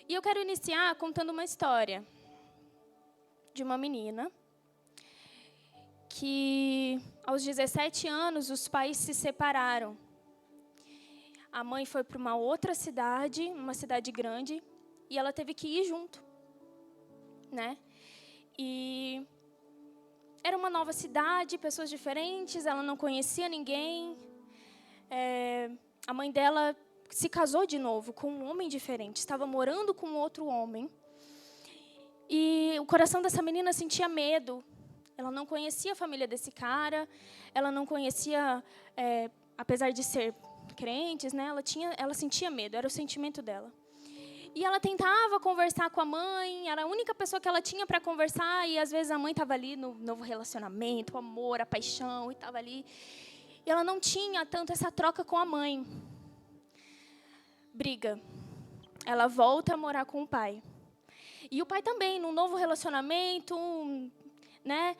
E eu quero iniciar contando uma história de uma menina que, aos 17 anos, os pais se separaram. A mãe foi para uma outra cidade, uma cidade grande, e ela teve que ir junto, né? E era uma nova cidade, pessoas diferentes, ela não conhecia ninguém. A mãe dela se casou de novo com um homem diferente, estava morando com outro homem. E o coração dessa menina sentia medo. Ela não conhecia a família desse cara, ela não conhecia, apesar de ser crentes, né? Ela sentia medo, era o sentimento dela. E ela tentava conversar com a mãe, era a única pessoa que ela tinha para conversar, e às vezes a mãe estava ali no novo relacionamento, o amor, a paixão, e estava ali. E ela não tinha tanto essa troca com a mãe. Briga. Ela volta a morar com o pai. E o pai também, num novo relacionamento, né?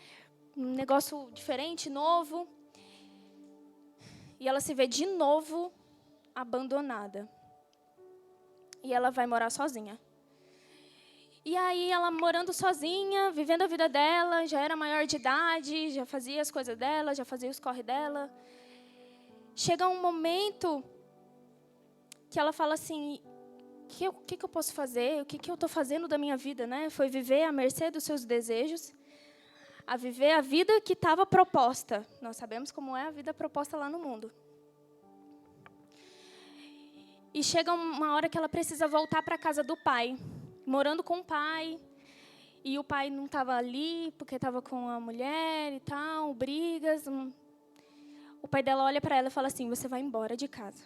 Um negócio diferente, novo. E ela se vê de novo abandonada. E ela vai morar sozinha. E aí, ela morando sozinha, vivendo a vida dela, já era maior de idade, já fazia as coisas dela, já fazia os corre dela. Chega um momento que ela fala assim, o que eu posso fazer? O que eu estou fazendo da minha vida, né? Foi viver à mercê dos seus desejos, a viver a vida que estava proposta. Nós sabemos como é a vida proposta lá no mundo. E chega uma hora que ela precisa voltar para a casa do pai, morando com o pai. E o pai não estava ali, porque estava com a mulher e tal, brigas. O pai dela olha para ela e fala assim, você vai embora de casa.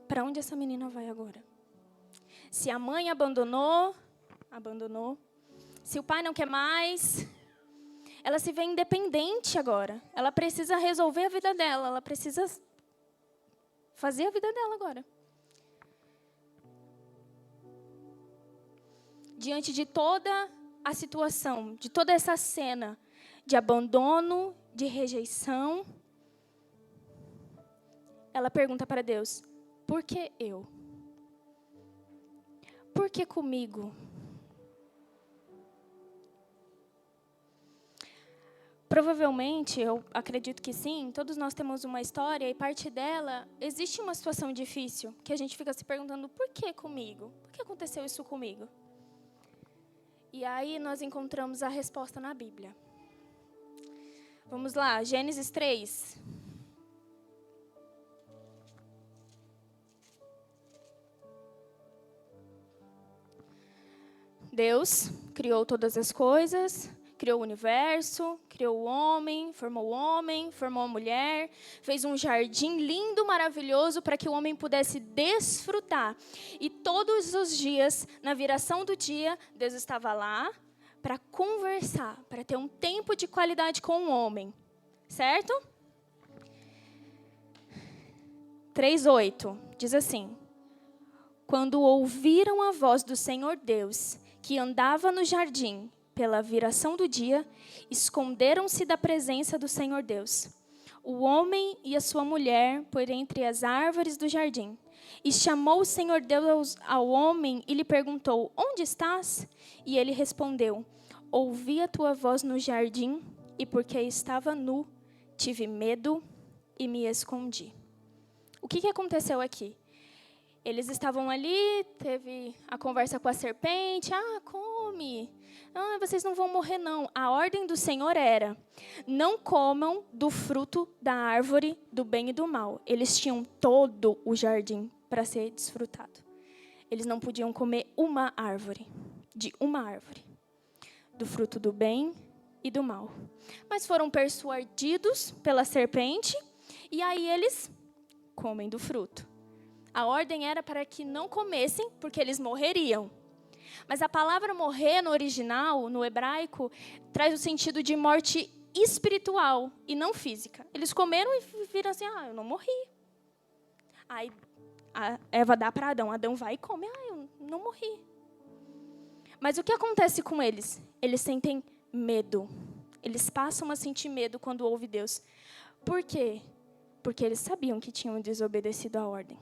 Para onde essa menina vai agora? Se a mãe abandonou. Se o pai não quer mais, ela se vê independente agora. Ela precisa resolver a vida dela, ela precisa fazer a vida dela agora. Diante de toda a situação, de toda essa cena de abandono, de rejeição, ela pergunta para Deus, por que eu? Por que comigo? Provavelmente, eu acredito que sim, todos nós temos uma história e parte dela, existe uma situação difícil, que a gente fica se perguntando, por que comigo? Por que aconteceu isso comigo? E aí nós encontramos a resposta na Bíblia. Vamos lá, Gênesis 3. Deus criou todas as coisas, criou o universo, criou o homem, formou a mulher, fez um jardim lindo, maravilhoso, para que o homem pudesse desfrutar. E todos os dias, na viração do dia, Deus estava lá para conversar, para ter um tempo de qualidade com o homem. Certo? 3:8 diz assim, quando ouviram a voz do Senhor Deus, que andava no jardim, pela viração do dia, esconderam-se da presença do Senhor Deus, o homem e a sua mulher, por entre as árvores do jardim. E chamou o Senhor Deus ao homem e lhe perguntou, onde estás? E ele respondeu, ouvi a tua voz no jardim, e porque estava nu, tive medo e me escondi. O que aconteceu aqui? Eles estavam ali, teve a conversa com a serpente. Come. Vocês não vão morrer, não. A ordem do Senhor era, não comam do fruto da árvore do bem e do mal. Eles tinham todo o jardim para ser desfrutado. Eles não podiam comer uma árvore, do fruto do bem e do mal. Mas foram persuadidos pela serpente, e aí eles comem do fruto. A ordem era para que não comessem, porque eles morreriam. Mas a palavra morrer no original, no hebraico, traz o sentido de morte espiritual e não física. Eles comeram e viram assim, eu não morri. Aí a Eva dá para Adão, Adão vai e come, eu não morri. Mas o que acontece com eles? Eles sentem medo. Eles passam a sentir medo quando ouvem Deus. Por quê? Porque eles sabiam que tinham desobedecido a ordem.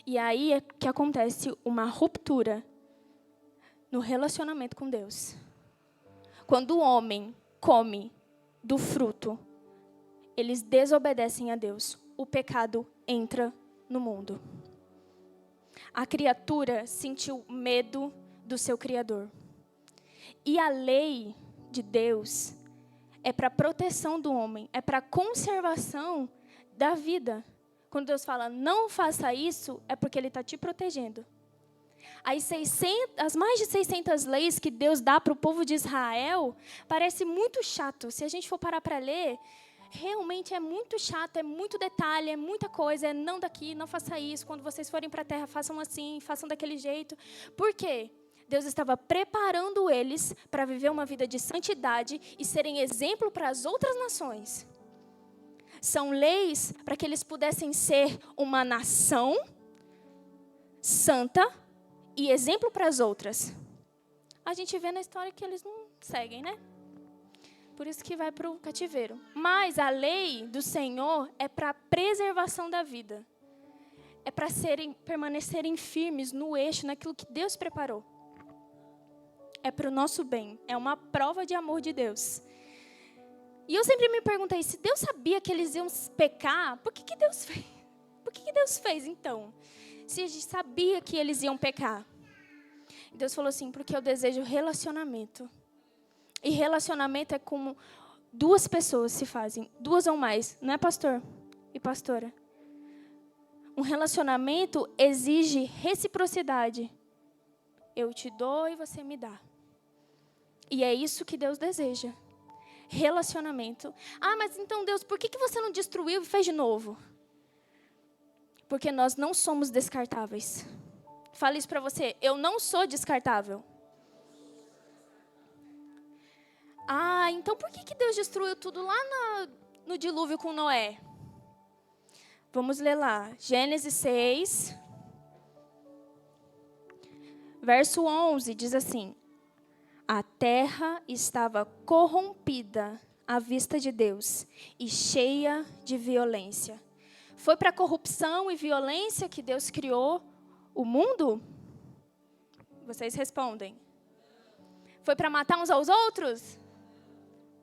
E aí é que acontece uma ruptura no relacionamento com Deus. Quando o homem come do fruto, eles desobedecem a Deus. O pecado entra no mundo. A criatura sentiu medo do seu Criador. E a lei de Deus é para a proteção do homem, é para a conservação da vida. Quando Deus fala, não faça isso, é porque Ele está te protegendo. As mais de 600 leis que Deus dá para o povo de Israel, parece muito chato. Se a gente for parar para ler, realmente é muito chato, é muito detalhe, é muita coisa. É não daqui, não faça isso. Quando vocês forem para a terra, façam assim, façam daquele jeito. Por quê? Deus estava preparando eles para viver uma vida de santidade e serem exemplo para as outras nações. São leis para que eles pudessem ser uma nação santa e exemplo para as outras. A gente vê na história que eles não seguem, né? Por isso que vai para o cativeiro. Mas a lei do Senhor é para a preservação da vida. É para permanecerem firmes no eixo, naquilo que Deus preparou. É para o nosso bem. É uma prova de amor de Deus. E eu sempre me perguntei, se Deus sabia que eles iam pecar, por que Deus fez? Por que Deus fez, então? Se a gente sabia que eles iam pecar. Deus falou assim, porque eu desejo relacionamento. E relacionamento é como duas pessoas se fazem, duas ou mais, não é, pastor e pastora? Um relacionamento exige reciprocidade. Eu te dou e você me dá. E é isso que Deus deseja. Relacionamento. Ah, mas então Deus, por que você não destruiu e fez de novo? Porque nós não somos descartáveis. Falo isso para você, eu não sou descartável. Ah, então por que Deus destruiu tudo lá no dilúvio com Noé? Vamos ler lá, Gênesis 6, verso 11, diz assim: a terra estava corrompida à vista de Deus e cheia de violência. Foi para a corrupção e violência que Deus criou o mundo? Vocês respondem. Foi para matar uns aos outros?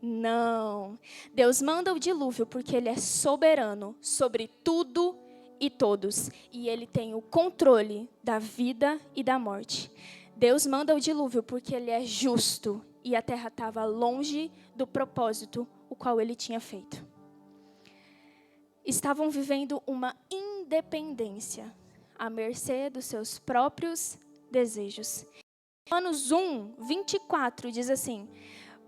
Não. Deus manda o dilúvio porque Ele é soberano sobre tudo e todos. E Ele tem o controle da vida e da morte. Deus manda o dilúvio porque Ele é justo e a terra estava longe do propósito o qual Ele tinha feito. Estavam vivendo uma independência à mercê dos seus próprios desejos. Romanos 1, 24 diz assim: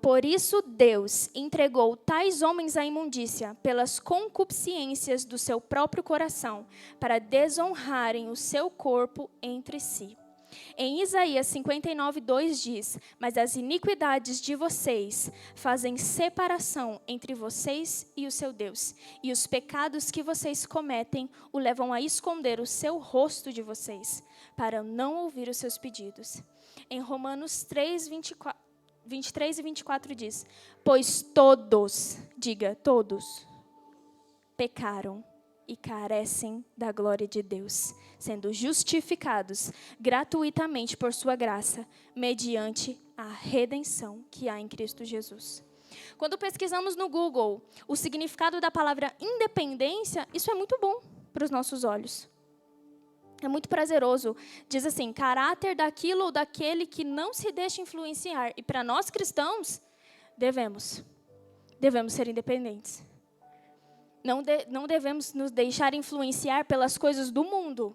por isso Deus entregou tais homens à imundícia pelas concupiscências do seu próprio coração, para desonrarem o seu corpo entre si. Em Isaías 59, 2 diz: mas as iniquidades de vocês fazem separação entre vocês e o seu Deus, e os pecados que vocês cometem o levam a esconder o seu rosto de vocês, para não ouvir os seus pedidos. Em Romanos 3, 23 e 24 diz: pois todos, diga todos, pecaram e carecem da glória de Deus, sendo justificados gratuitamente por sua graça, mediante a redenção que há em Cristo Jesus. Quando pesquisamos no Google o significado da palavra independência, isso é muito bom para os nossos olhos. É muito prazeroso. Diz assim, caráter daquilo ou daquele que não se deixa influenciar. E para nós cristãos, devemos ser independentes. Não devemos nos deixar influenciar pelas coisas do mundo.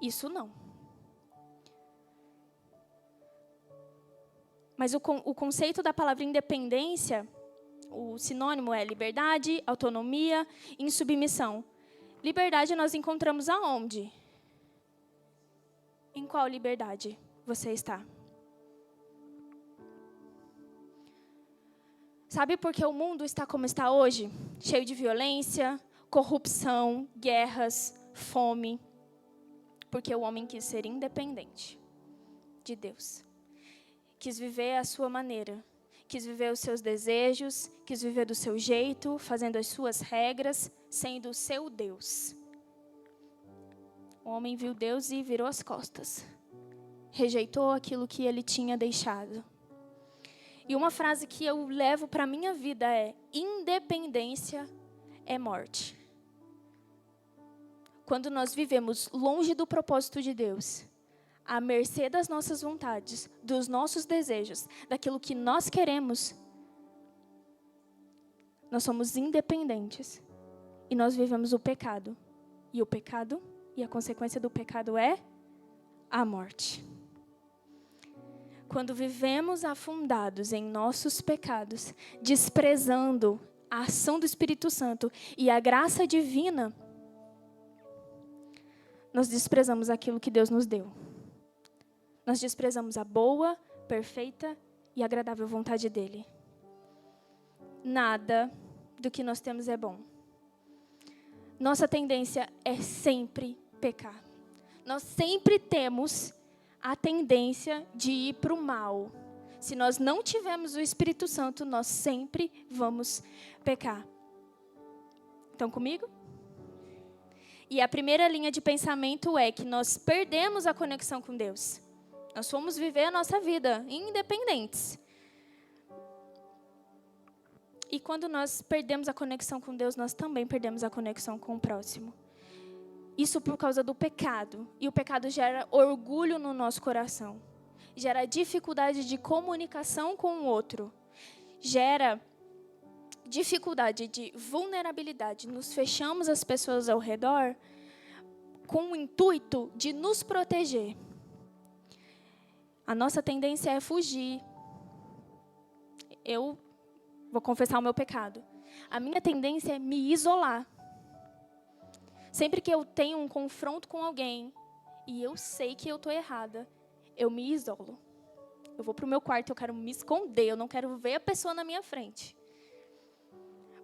Isso não. Mas o conceito da palavra independência, o sinônimo é liberdade, autonomia, insubmissão. Liberdade nós encontramos aonde? Em qual liberdade você está? Sabe por que o mundo está como está hoje? Cheio de violência, corrupção, guerras, fome. Porque o homem quis ser independente de Deus. Quis viver à sua maneira. Quis viver os seus desejos, quis viver do seu jeito, fazendo as suas regras, sendo o seu Deus. O homem viu Deus e virou as costas. Rejeitou aquilo que ele tinha deixado. E uma frase que eu levo para a minha vida é: independência é morte. Quando nós vivemos longe do propósito de Deus, à mercê das nossas vontades, dos nossos desejos, daquilo que nós queremos, nós somos independentes e nós vivemos o pecado. E o pecado, e a consequência do pecado é a morte. Quando vivemos afundados em nossos pecados, desprezando a ação do Espírito Santo e a graça divina, nós desprezamos aquilo que Deus nos deu. Nós desprezamos a boa, perfeita e agradável vontade dEle. Nada do que nós temos é bom. Nossa tendência é sempre pecar. Nós sempre temos a tendência de ir para o mal. Se nós não tivermos o Espírito Santo, nós sempre vamos pecar. Estão comigo? E a primeira linha de pensamento é que nós perdemos a conexão com Deus. Nós fomos viver a nossa vida independentes. E quando nós perdemos a conexão com Deus, nós também perdemos a conexão com o próximo. Isso por causa do pecado. E o pecado gera orgulho no nosso coração. Gera dificuldade de comunicação com o outro. Gera dificuldade de vulnerabilidade. Nos fechamos as pessoas ao redor com o intuito de nos proteger. A nossa tendência é fugir. Eu vou confessar o meu pecado. A minha tendência é me isolar. Sempre que eu tenho um confronto com alguém e eu sei que eu estou errada, eu me isolo. Eu vou para o meu quarto, eu quero me esconder, eu não quero ver a pessoa na minha frente.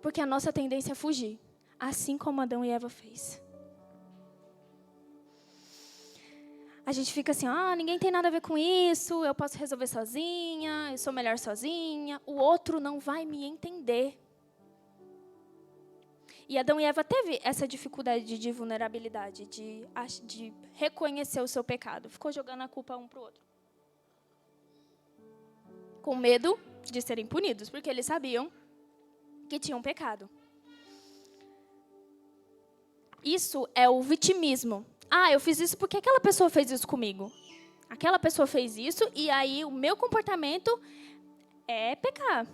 Porque a nossa tendência é fugir, assim como Adão e Eva fez. A gente fica assim, ninguém tem nada a ver com isso, eu posso resolver sozinha, eu sou melhor sozinha, o outro não vai me entender. E Adão e Eva teve essa dificuldade de vulnerabilidade, de reconhecer o seu pecado. Ficou jogando a culpa um para o outro. Com medo de serem punidos, porque eles sabiam que tinham pecado. Isso é o vitimismo. Eu fiz isso porque aquela pessoa fez isso comigo. Aquela pessoa fez isso e aí o meu comportamento é pecar.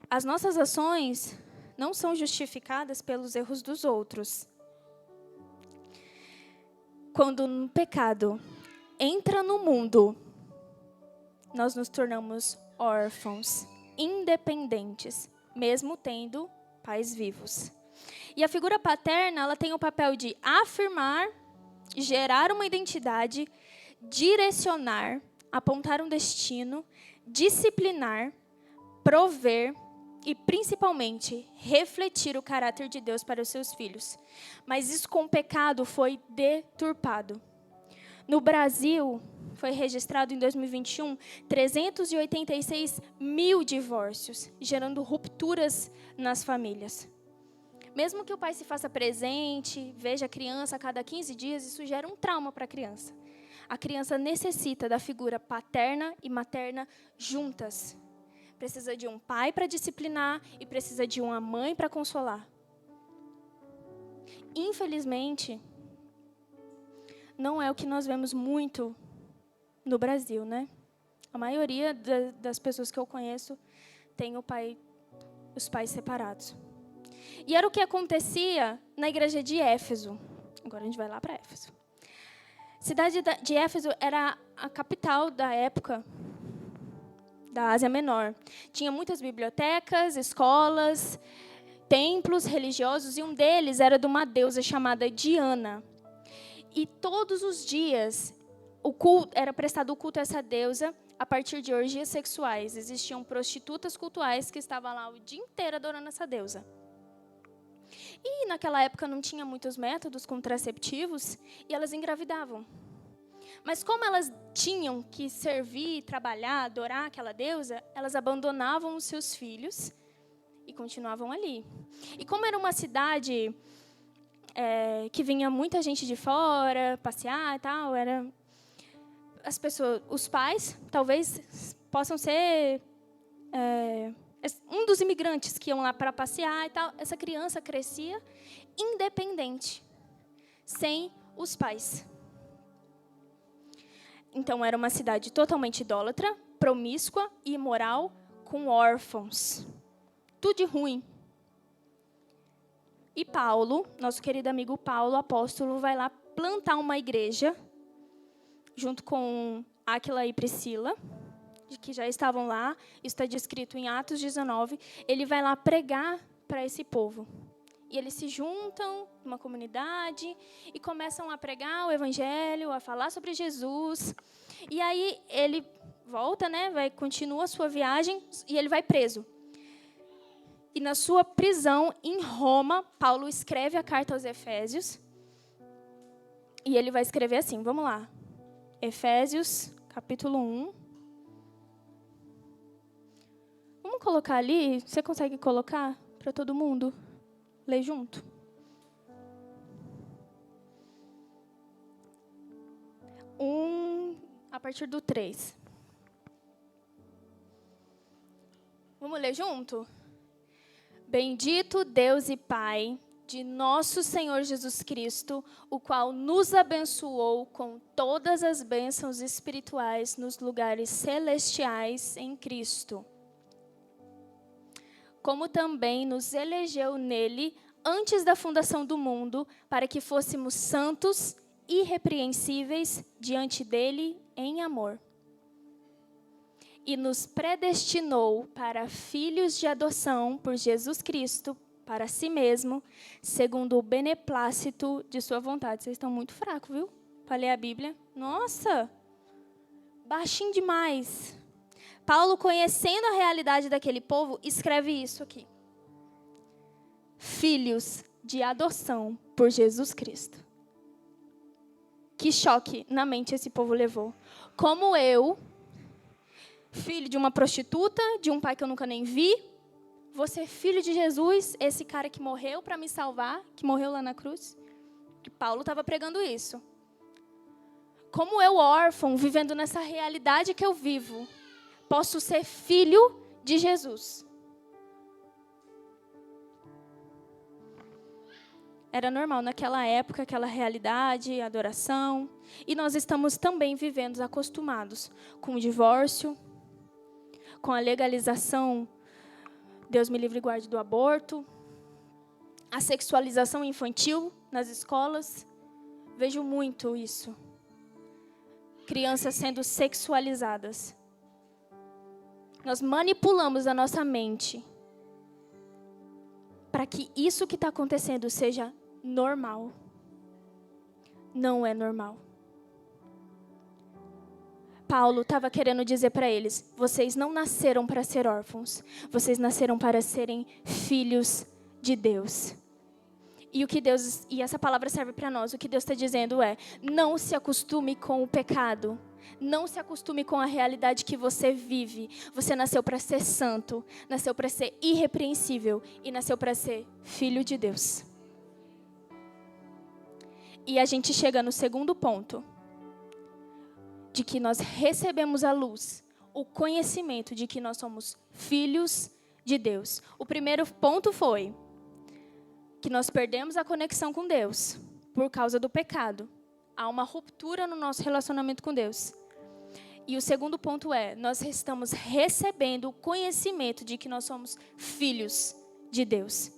As nossas ações não são justificadas pelos erros dos outros. Quando o pecado entra no mundo, nós nos tornamos órfãos, independentes, mesmo tendo pais vivos. E a figura paterna, ela tem o papel de afirmar, gerar uma identidade, direcionar, apontar um destino, disciplinar, prover e, principalmente, refletir o caráter de Deus para os seus filhos. Mas isso com o pecado foi deturpado. No Brasil, foi registrado em 2021 386 mil divórcios, gerando rupturas nas famílias. Mesmo que o pai se faça presente, veja a criança a cada 15 dias, isso gera um trauma para a criança. A criança necessita da figura paterna e materna juntas. Precisa de um pai para disciplinar e precisa de uma mãe para consolar. Infelizmente, não é o que nós vemos muito no Brasil, né? A maioria das pessoas que eu conheço tem os pais separados. E era o que acontecia na igreja de Éfeso. Agora a gente vai lá para Éfeso. A cidade de Éfeso era a capital da época da Ásia Menor. Tinha muitas bibliotecas, escolas, templos religiosos, e um deles era de uma deusa chamada Diana. E todos os dias era prestado culto a essa deusa a partir de orgias sexuais. Existiam prostitutas cultuais que estavam lá o dia inteiro adorando essa deusa. E naquela época não tinha muitos métodos contraceptivos e elas engravidavam. Mas como elas tinham que servir, trabalhar, adorar aquela deusa, elas abandonavam os seus filhos e continuavam ali. E como era uma cidade que vinha muita gente de fora passear e tal. As pessoas, os pais, talvez possam ser um dos imigrantes que iam lá para passear e tal. Essa criança crescia independente, sem os pais. Então, era uma cidade totalmente idólatra, promíscua e imoral, com órfãos. Tudo de ruim. E Paulo, nosso querido amigo Paulo, apóstolo, vai lá plantar uma igreja, junto com Áquila e Priscila, que já estavam lá. Isso está descrito em Atos 19. Ele vai lá pregar para esse povo. E eles se juntam numa comunidade e começam a pregar o evangelho, a falar sobre Jesus. E aí ele volta, né, continua a sua viagem e ele vai preso. E na sua prisão em Roma, Paulo escreve a carta aos Efésios. E ele vai escrever assim, vamos lá. Efésios, capítulo 1. Vamos colocar ali, você consegue colocar para todo mundo ler junto? A partir do 3. Vamos ler junto? Bendito Deus e Pai de nosso Senhor Jesus Cristo, o qual nos abençoou com todas as bênçãos espirituais nos lugares celestiais em Cristo. Como também nos elegeu nele antes da fundação do mundo, para que fôssemos santos, irrepreensíveis diante dele em amor. E nos predestinou para filhos de adoção por Jesus Cristo, para si mesmo, segundo o beneplácito de sua vontade. Vocês estão muito fracos, viu? Para ler a Bíblia. Nossa! Baixinho demais. Paulo, conhecendo a realidade daquele povo, escreve isso aqui. Filhos de adoção por Jesus Cristo. Que choque na mente esse povo levou. Como eu, filho de uma prostituta, de um pai que eu nunca nem vi, vou ser filho de Jesus, esse cara que morreu para me salvar, que morreu lá na cruz. E Paulo estava pregando isso. Como eu, órfão, vivendo nessa realidade que eu vivo, posso ser filho de Jesus. Era normal naquela época, aquela realidade, adoração. E nós estamos também vivendo acostumados com o divórcio, com a legalização, Deus me livre e guarde, do aborto, a sexualização infantil nas escolas. Vejo muito isso. Crianças sendo sexualizadas. Nós manipulamos a nossa mente para que isso que está acontecendo seja normal. Não é normal. Paulo estava querendo dizer para eles, vocês não nasceram para ser órfãos, vocês nasceram para serem filhos de Deus. E essa palavra serve para nós. O que Deus está dizendo é, não se acostume com o pecado. Não se acostume com a realidade que você vive. Você nasceu para ser santo, nasceu para ser irrepreensível e nasceu para ser filho de Deus. E a gente chega no segundo ponto, de que nós recebemos a luz, o conhecimento de que nós somos filhos de Deus. O primeiro ponto foi que nós perdemos a conexão com Deus por causa do pecado. Há uma ruptura no nosso relacionamento com Deus. E o segundo ponto é, nós estamos recebendo o conhecimento de que nós somos filhos de Deus.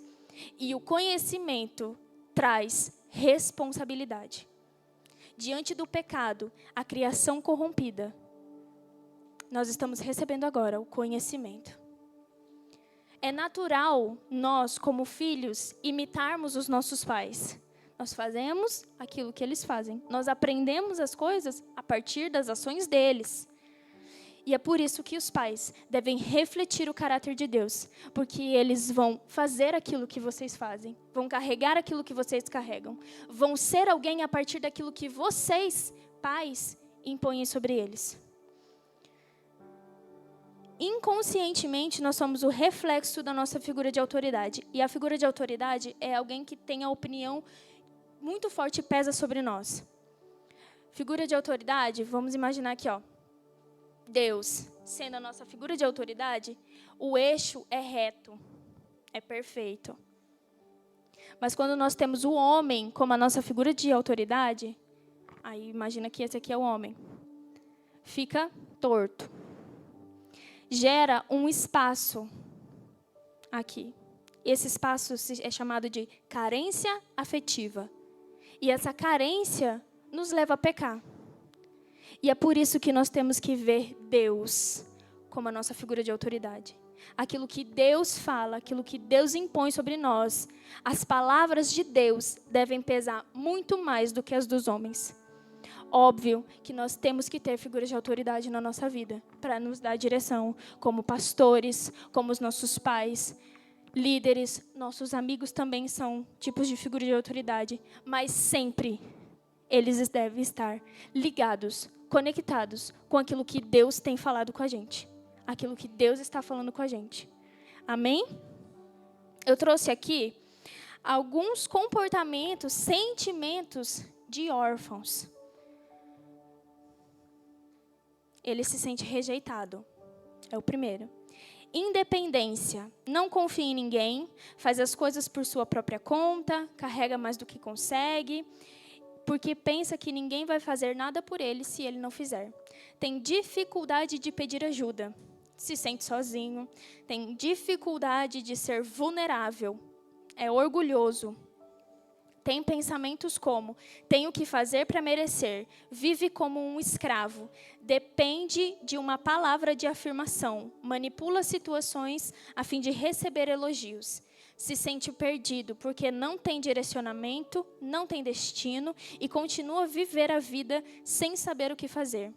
E o conhecimento traz responsabilidade. Diante do pecado, a criação corrompida, nós estamos recebendo agora o conhecimento. É natural nós, como filhos, imitarmos os nossos pais. Nós fazemos aquilo que eles fazem. Nós aprendemos as coisas a partir das ações deles. E é por isso que os pais devem refletir o caráter de Deus. Porque eles vão fazer aquilo que vocês fazem. Vão carregar aquilo que vocês carregam. Vão ser alguém a partir daquilo que vocês, pais, impõem sobre eles. Inconscientemente, nós somos o reflexo da nossa figura de autoridade. E a figura de autoridade é alguém que tem a opinião muito forte pesa sobre nós. Figura de autoridade, vamos imaginar aqui, ó. Deus, sendo a nossa figura de autoridade, o eixo é reto, é perfeito. Mas quando nós temos o homem como a nossa figura de autoridade, aí imagina que esse aqui é o homem, fica torto. Gera um espaço aqui. Esse espaço é chamado de carência afetiva. E essa carência nos leva a pecar. E é por isso que nós temos que ver Deus como a nossa figura de autoridade. Aquilo que Deus fala, aquilo que Deus impõe sobre nós, as palavras de Deus devem pesar muito mais do que as dos homens. Óbvio que nós temos que ter figuras de autoridade na nossa vida, para nos dar direção, como pastores, como os nossos pais, líderes, nossos amigos também são tipos de figura de autoridade, mas sempre eles devem estar ligados, conectados com aquilo que Deus tem falado com a gente. Aquilo que Deus está falando com a gente. Amém? Eu trouxe aqui alguns comportamentos, sentimentos de órfãos. Ele se sente rejeitado. É o primeiro. Independência. Não confia em ninguém, faz as coisas por sua própria conta, carrega mais do que consegue, porque pensa que ninguém vai fazer nada por ele se ele não fizer. Tem dificuldade de pedir ajuda, se sente sozinho, tem dificuldade de ser vulnerável, é orgulhoso. Tem pensamentos como, tenho que fazer para merecer, vive como um escravo, depende de uma palavra de afirmação, manipula situações a fim de receber elogios. Se sente perdido porque não tem direcionamento, não tem destino e continua a viver a vida sem saber o que fazer.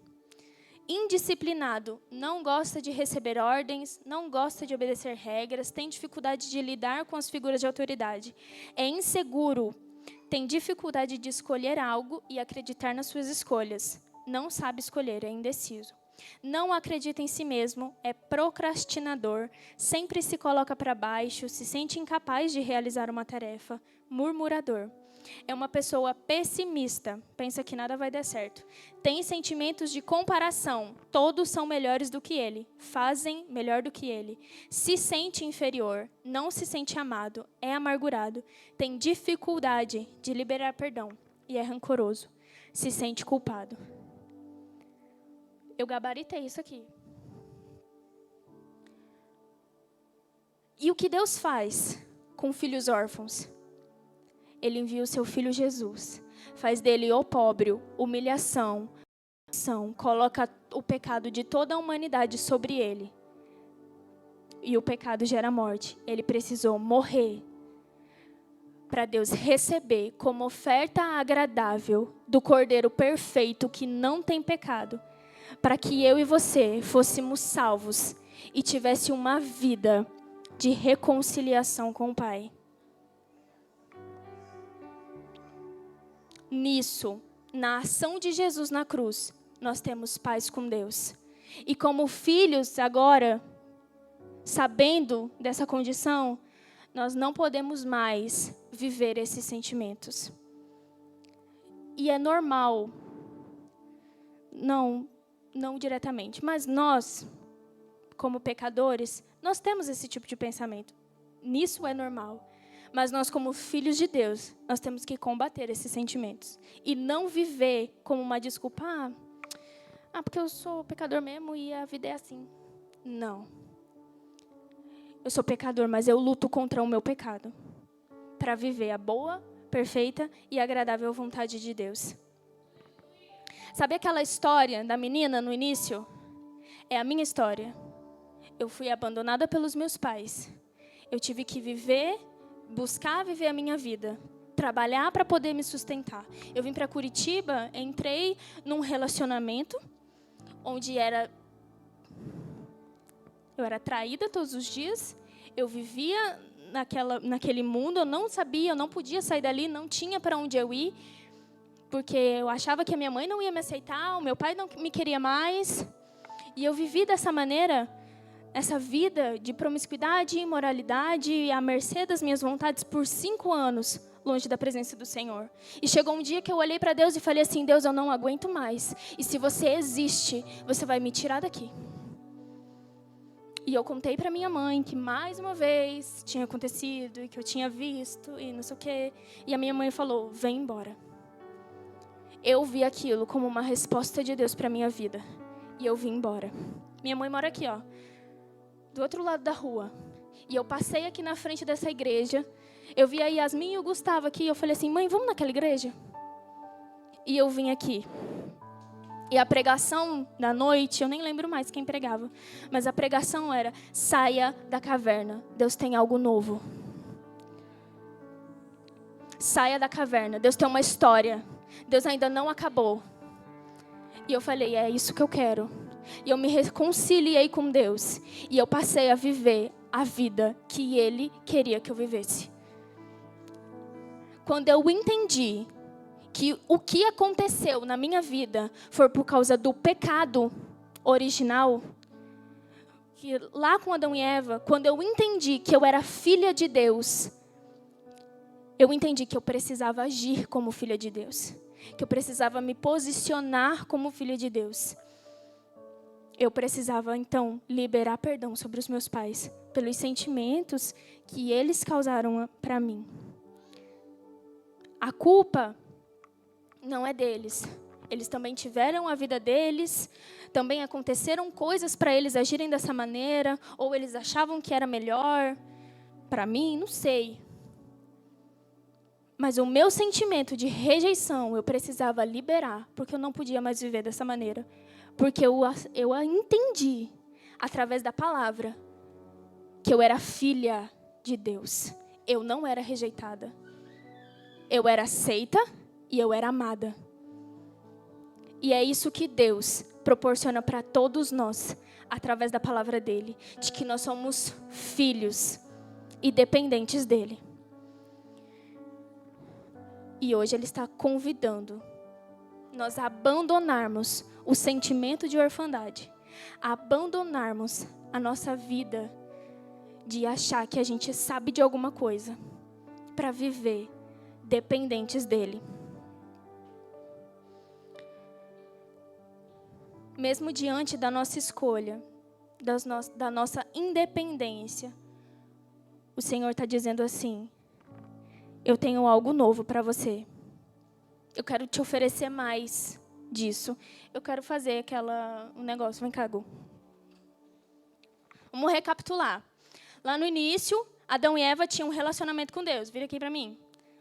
Indisciplinado, não gosta de receber ordens, não gosta de obedecer regras, tem dificuldade de lidar com as figuras de autoridade. É inseguro, tem dificuldade de escolher algo e acreditar nas suas escolhas. Não sabe escolher, é indeciso. Não acredita em si mesmo, é procrastinador, sempre se coloca para baixo, se sente incapaz de realizar uma tarefa, murmurador. É uma pessoa pessimista, pensa que nada vai dar certo. Tem sentimentos de comparação, todos são melhores do que ele, fazem melhor do que ele. Se sente inferior, não se sente amado, é amargurado, tem dificuldade de liberar perdão e é rancoroso, se sente culpado. Eu gabaritei isso aqui. E o que Deus faz com filhos órfãos? Ele envia o seu filho Jesus, faz dele opróbrio, humilhação, coloca o pecado de toda a humanidade sobre ele. E o pecado gera morte. Ele precisou morrer para Deus receber como oferta agradável do Cordeiro perfeito que não tem pecado, para que eu e você fôssemos salvos e tivesse uma vida de reconciliação com o Pai. Nisso, na ação de Jesus na cruz, nós temos paz com Deus. E como filhos agora, sabendo dessa condição, nós não podemos mais viver esses sentimentos. E é normal, não diretamente, mas nós, como pecadores, nós temos esse tipo de pensamento. Nisso é normal. Mas nós, como filhos de Deus, nós temos que combater esses sentimentos. E não viver como uma desculpa. Porque eu sou pecador mesmo e a vida é assim. Não. Eu sou pecador, mas eu luto contra o meu pecado. Para viver a boa, perfeita e agradável vontade de Deus. Sabe aquela história da menina no início? É a minha história. Eu fui abandonada pelos meus pais. Eu tive que buscar viver a minha vida, trabalhar para poder me sustentar. Eu vim para Curitiba, entrei num relacionamento onde eu era traída todos os dias, eu vivia naquele mundo, eu não sabia, eu não podia sair dali, não tinha para onde eu ir, porque eu achava que a minha mãe não ia me aceitar, o meu pai não me queria mais, e eu vivi dessa maneira, essa vida de promiscuidade e imoralidade à mercê das minhas vontades por 5 anos, longe da presença do Senhor. E chegou um dia que eu olhei para Deus e falei assim, Deus, eu não aguento mais. E se você existe, você vai me tirar daqui. E eu contei para minha mãe que mais uma vez tinha acontecido e que eu tinha visto e não sei o quê. E a minha mãe falou, vem embora. Eu vi aquilo como uma resposta de Deus para minha vida. E eu vim embora. Minha mãe mora aqui, ó, do outro lado da rua. E eu passei aqui na frente dessa igreja. Eu vi a Yasmin e o Gustavo aqui. E eu falei assim, mãe, vamos naquela igreja? E eu vim aqui. E a pregação da noite, eu nem lembro mais quem pregava. Mas a pregação era, saia da caverna. Deus tem algo novo. Saia da caverna. Deus tem uma história. Deus ainda não acabou. E eu falei, é isso que eu quero. E eu me reconciliei com Deus. E eu passei a viver a vida que Ele queria que eu vivesse. Quando eu entendi que o que aconteceu na minha vida foi por causa do pecado original, que lá com Adão e Eva, quando eu entendi que eu era filha de Deus, eu entendi que eu precisava agir como filha de Deus, que eu precisava me posicionar como filha de Deus. Eu precisava, então, liberar perdão sobre os meus pais, pelos sentimentos que eles causaram para mim. A culpa não é deles. Eles também tiveram a vida deles, também aconteceram coisas para eles agirem dessa maneira, ou eles achavam que era melhor para mim, não sei. Mas o meu sentimento de rejeição eu precisava liberar, porque eu não podia mais viver dessa maneira. Porque eu entendi, através da palavra, que eu era filha de Deus. Eu não era rejeitada. Eu era aceita e eu era amada. E é isso que Deus proporciona para todos nós, através da palavra dele, de que nós somos filhos e dependentes dele. E hoje ele está convidando nós a abandonarmos o sentimento de orfandade, a abandonarmos a nossa vida de achar que a gente sabe de alguma coisa, para viver dependentes dele. Mesmo diante da nossa escolha, da nossa independência, o Senhor está dizendo assim, eu tenho algo novo para você. Eu quero te oferecer mais disso. Eu quero fazer um negócio. Vem cá, Gu. Vamos recapitular. Lá no início, Adão e Eva tinham um relacionamento com Deus. Vira aqui para mim.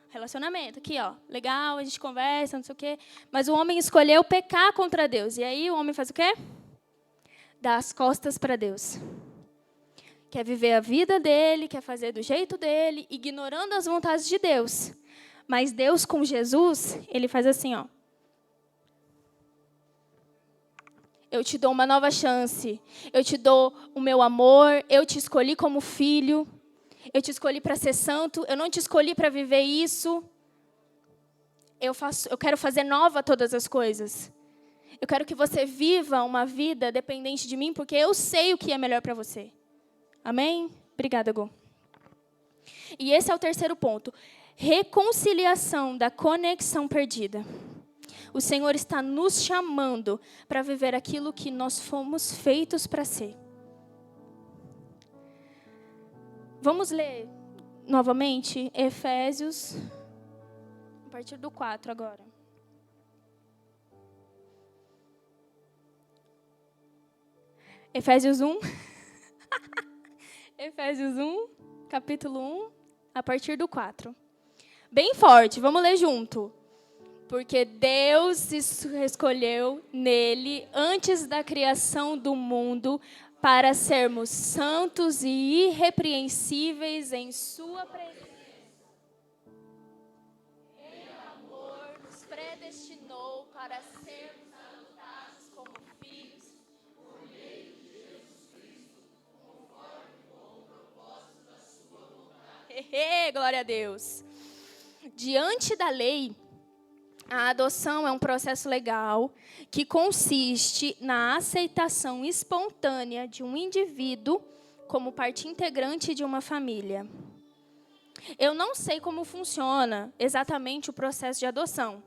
Relacionamento, aqui, ó. Legal, a gente conversa, não sei o quê. Mas o homem escolheu pecar contra Deus. E aí o homem faz o quê? Dá as costas para Deus. Quer viver a vida dele, quer fazer do jeito dele, ignorando as vontades de Deus. Mas Deus, com Jesus, ele faz assim, ó. Eu te dou uma nova chance. Eu te dou o meu amor. Eu te escolhi como filho. Eu te escolhi para ser santo. Eu não te escolhi para viver isso. Eu quero fazer nova todas as coisas. Eu quero que você viva uma vida dependente de mim, porque eu sei o que é melhor para você. Amém? Obrigada, Gu. E esse é o terceiro ponto. Reconciliação da conexão perdida. O Senhor está nos chamando para viver aquilo que nós fomos feitos para ser. Vamos ler novamente Efésios, a partir do 4 agora. Efésios 1. Efésios 1, capítulo 1, a partir do 4. Bem forte, vamos ler junto. Porque Deus escolheu nele, antes da criação do mundo, para sermos santos e irrepreensíveis em sua presença. Em amor, nos predestinou para sermos adotados como filhos, por meio de Jesus Cristo, conforme com o propósito da sua vontade. Glória a Deus. Diante da lei, a adoção é um processo legal que consiste na aceitação espontânea de um indivíduo como parte integrante de uma família. Eu não sei como funciona exatamente o processo de adoção.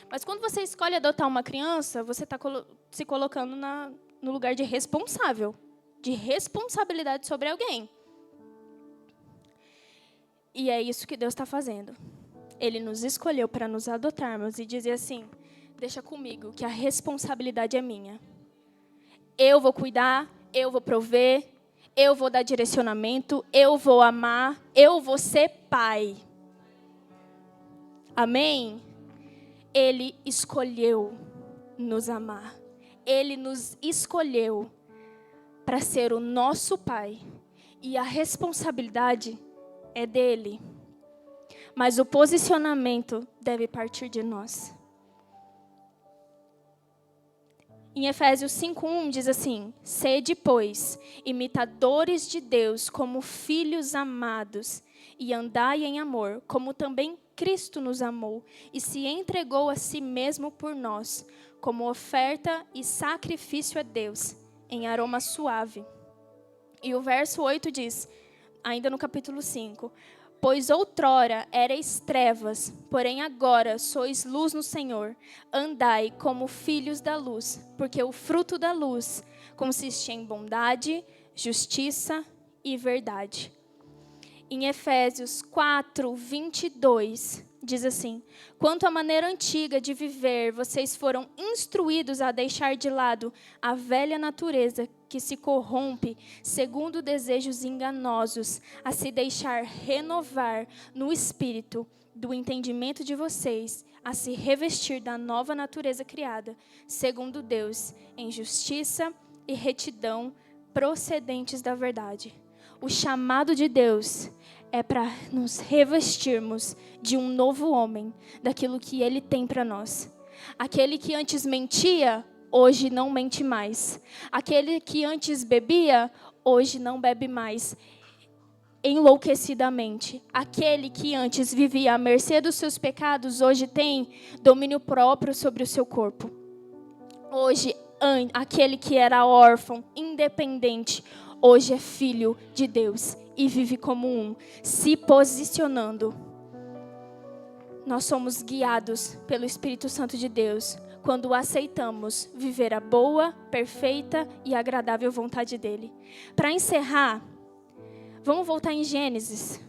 Mas quando você escolhe adotar uma criança, você está se colocando no lugar de responsável, de responsabilidade sobre alguém. E é isso que Deus está fazendo. Ele nos escolheu para nos adotarmos e dizer assim, deixa comigo, que a responsabilidade é minha. Eu vou cuidar, eu vou prover, eu vou dar direcionamento, eu vou amar, eu vou ser pai. Amém? Ele escolheu nos amar. Ele nos escolheu para ser o nosso pai. E a responsabilidade é dele. Mas o posicionamento deve partir de nós. Em Efésios 5:1 diz assim, sede, pois, imitadores de Deus como filhos amados, e andai em amor, como também Cristo nos amou, e se entregou a si mesmo por nós, como oferta e sacrifício a Deus, em aroma suave. E o verso 8 diz, ainda no capítulo 5, pois outrora erais trevas, porém agora sois luz no Senhor. Andai como filhos da luz, porque o fruto da luz consiste em bondade, justiça e verdade. Em Efésios 4:22, diz assim, quanto à maneira antiga de viver, vocês foram instruídos a deixar de lado a velha natureza que se corrompe segundo desejos enganosos, a se deixar renovar no espírito do entendimento de vocês, a se revestir da nova natureza criada, segundo Deus, em justiça e retidão procedentes da verdade. O chamado de Deus é para nos revestirmos de um novo homem, daquilo que Ele tem para nós. Aquele que antes mentia, hoje não mente mais. Aquele que antes bebia, hoje não bebe mais enlouquecidamente. Aquele que antes vivia à mercê dos seus pecados, hoje tem domínio próprio sobre o seu corpo. Hoje, aquele que era órfão, independente, hoje é filho de Deus e vive como um, se posicionando. Nós somos guiados pelo Espírito Santo de Deus quando aceitamos viver a boa, perfeita e agradável vontade dEle. Para encerrar, vamos voltar em Gênesis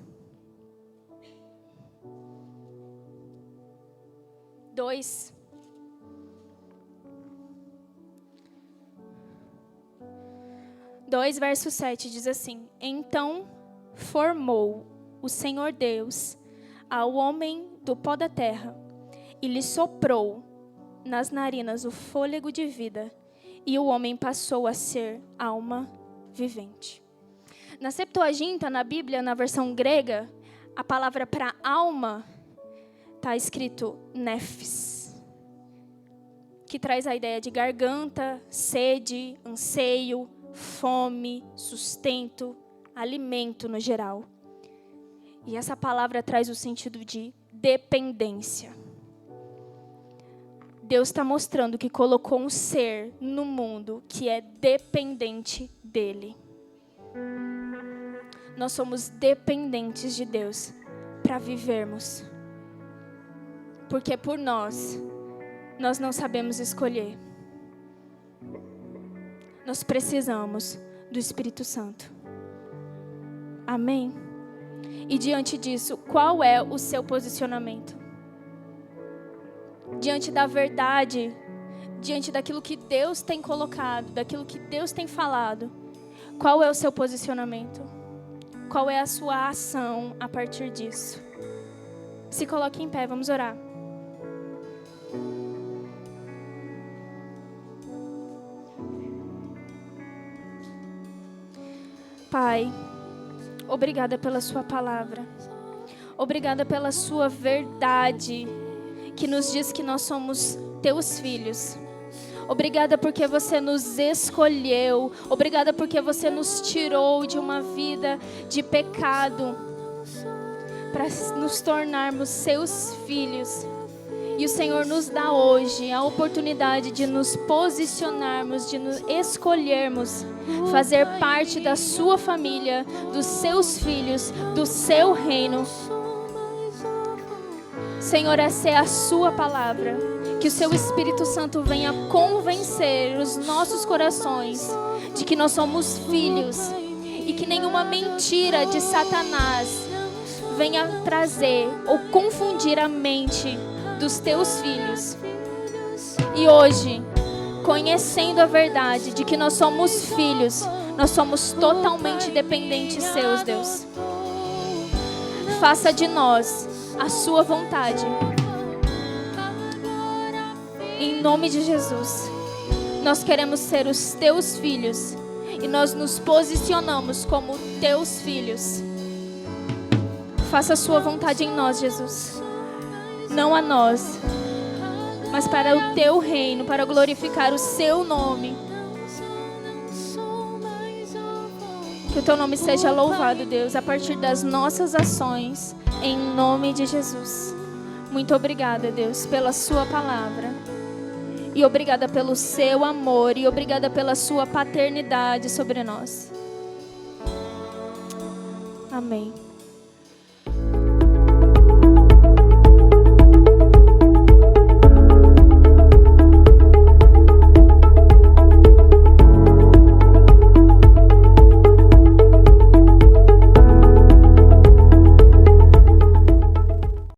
2. Verso 7 diz assim, então formou o Senhor Deus ao homem do pó da terra e lhe soprou nas narinas o fôlego de vida e o homem passou a ser alma vivente. Na Septuaginta, na Bíblia, na versão grega, a palavra para alma está escrito nefs, que traz a ideia de garganta, sede, anseio, fome, sustento, alimento no geral. E essa palavra traz o sentido de dependência. Deus está mostrando que colocou um ser no mundo que é dependente dele. Nós somos dependentes de Deus para vivermos. Porque por nós não sabemos escolher. Nós precisamos do Espírito Santo. Amém? E diante disso, qual é o seu posicionamento? Diante da verdade, diante daquilo que Deus tem colocado, daquilo que Deus tem falado, qual é o seu posicionamento? Qual é a sua ação a partir disso? Se coloque em pé, vamos orar. Pai, obrigada pela sua palavra. Obrigada pela sua verdade, que nos diz que nós somos teus filhos. Obrigada porque você nos escolheu. Obrigada porque você nos tirou de uma vida de pecado para nos tornarmos seus filhos. E o Senhor nos dá hoje a oportunidade de nos posicionarmos, de nos escolhermos, fazer parte da sua família, dos seus filhos, do seu reino. Senhor, essa é a sua palavra. Que o seu Espírito Santo venha convencer os nossos corações de que nós somos filhos e que nenhuma mentira de Satanás venha trazer ou confundir a mente dos teus filhos. E hoje, conhecendo a verdade de que nós somos filhos, nós somos totalmente dependentes seus, Deus. Faça de nós a sua vontade. Em nome de Jesus, nós queremos ser os teus filhos e nós nos posicionamos como teus filhos. Faça a sua vontade em nós, Jesus. Não a nós, mas para o teu reino, para glorificar o seu nome. Que o teu nome seja louvado, Deus, a partir das nossas ações, em nome de Jesus. Muito obrigada, Deus, pela sua palavra. E obrigada pelo seu amor, e obrigada pela sua paternidade sobre nós. Amém.